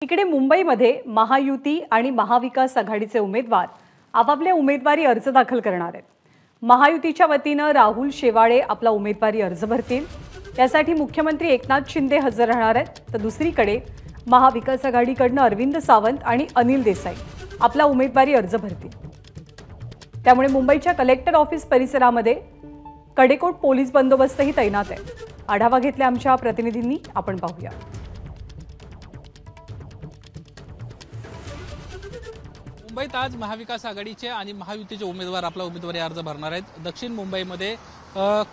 इकडे मुंबईमध्ये महायुती आणि महाविकास आघाडीचे उमेदवार आपापले उमेदवारी अर्ज दाखल करणार आहेत। महायुतीच्या वतीने राहुल शेवाळे आपला उमेदवारी अर्ज भरतील। त्यासाठी मुख्यमंत्री एकनाथ शिंदे हजर राहणार आहेत, तर दुसरीकडे महाविकास आघाडीकडून अरविंद सावंत आणि अनिल देसाई आपला उमेदवारी अर्ज भरतील। त्यामुळे मुंबईच्या कलेक्टर ऑफिस परिसरामध्ये कडेकोट पोलीस बंदोबस्तही तैनात आहे। आढावा घेतला आमच्या प्रतिनिधींनी, आपण पाहूया। मुंबईत आज महाविकास आघाडीचे आणि महायुतीचे उमेदवार आपला उमेदवारी अर्ज भरणार आहेत। दक्षिण मुंबईमध्ये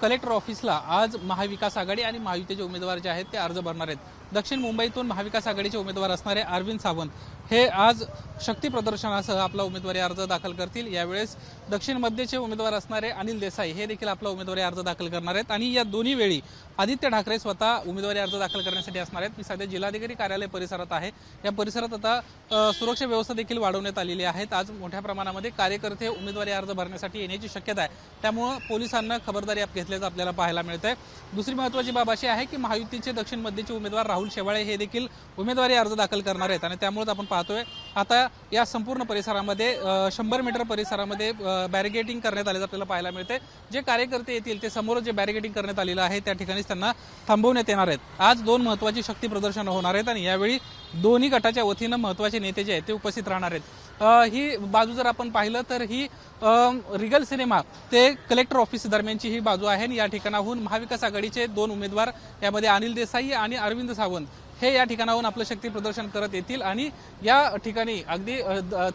कलेक्टर ऑफिसला आज महाविकास आघाडी आणि महायुतीचे उमेदवार जे आहेत ते अर्ज भरणार आहेत। दक्षिण मुंबईतून महाविकास आघाडीचे उमेदवार असणारे अरविंद सावंत हे आज शक्ती प्रदर्शनासह आपला उमेदवारी अर्ज दाखल करतील। यावेळेस दक्षिण मध्यचे उमेदवार असणारे अनिल देसाई हे देखील आपला उमेदवारी अर्ज दाखल करणार आहेत आणि या दोन्ही वेळी आदित्य ठाकरे स्वतः उमेदवारी अर्ज दाखल करण्यासाठी असणार आहेत। मी सध्या जिल्हाधिकारी कार्यालय परिसरात आहे। या परिसरात आता सुरक्षा व्यवस्था देखील वाढवण्यात आलेली आहे। आज मोठ्या प्रमाणामध्ये कार्यकर्ते उमेदवारी अर्ज भरण्यासाठी येण्याची शक्यता आहे, त्यामुळे पोलिसांना खबरदारी घेतल्याचं आपल्याला पाहायला मिळतंय। दुसरी महत्त्वाची बाब अशी आहे की महायुतीचे दक्षिण मध्यचे उमेदवार राहुल शेवाळे हे देखील उमेदवारी अर्ज दाखल करणार आहेत आणि त्यामुळे आपण पाहतोय आता या संपूर्ण परिसरामध्ये 100 मीटर परिसरामध्ये बॅरिगेटिंग करण्यात आल्याचं आपल्याला पाहायला मिळतंय। जे कार्यकर्ते येतील ते समोर जे बॅरिगेटिंग करण्यात आलेलं आहे त्या ठिकाणी त्यांना थांबवण्यात येणार आहेत। आज दोन महत्त्वाची शक्ती प्रदर्शन होणार आहेत आणि यावेळी दोन्ही गटाच्या वतीने महत्त्वाचे नेते जे आहेत ते उपस्थित राहणार आहेत। ही बाजू जर आपण पाहिलं तर ही रिगल सिनेमा ते कलेक्टर ऑफिस दरम्यानची ही बाजू आहे आणि या ठिकाणाहून महाविकास आघाडीचे दोन उमेदवार यामध्ये अनिल देसाई आणि अरविंद सावंत हे या ठिकाणाहून आपलं शक्ती प्रदर्शन करत येतील आणि या ठिकाणी अगदी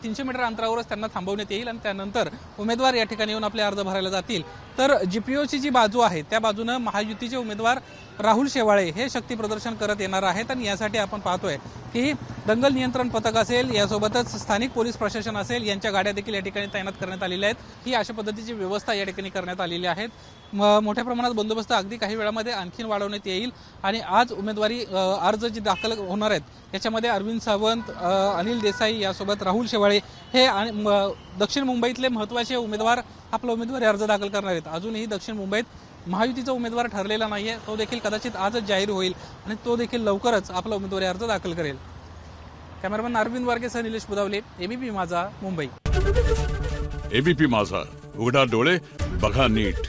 300 मीटर अंतरावरच त्यांना थांबवण्यात येईल आणि त्यानंतर उमेदवार या ठिकाणी येऊन आपले अर्ज भरायला जातील। तर जीपीओची जी बाजू आहे त्या बाजूने महायुतीचे उमेदवार राहुल शेवाळे हे शक्ती प्रदर्शन करत येणार आहेत आणि यासाठी आपण पाहतोय की दंगल नियंत्रण पथक असेल, यासोबतच स्थानिक पोलीस प्रशासन असेल, यांच्या गाड्या देखील या ठिकाणी तैनात करण्यात आलेल्या आहेत। ही अशा पद्धतीची व्यवस्था या ठिकाणी करण्यात आलेली आहे। मोठ्या प्रमाणात बंदोबस्त अगदी काही वेळामध्ये आणखीन वाढवण्यात येईल आणि आज उमेदवारी अर्ज जे दाखल होणार आहेत याच्यामध्ये अरविंद सावंत, अनिल देसाई यासोबत राहुल शेवाळे हे दक्षिण मुंबईतले महत्त्वाचे उमेदवार आपला उमेदवारी अर्ज दाखल करणार आहेत। अजूनही दक्षिण मुंबईत महायुतीचा उमेदवार ठरलेला नाहीये, तो देखील कदाचित आजच जाहीर होईल आणि तो देखील लवकरच आपला उमेदवारी अर्ज दाखल करेल। कॅमेरामॅन अरविंद वारकेसह निलेश बुदावले, एबीपी माझा, मुंबई। एबीपी माझा, उघडा डोळे बघा नीट।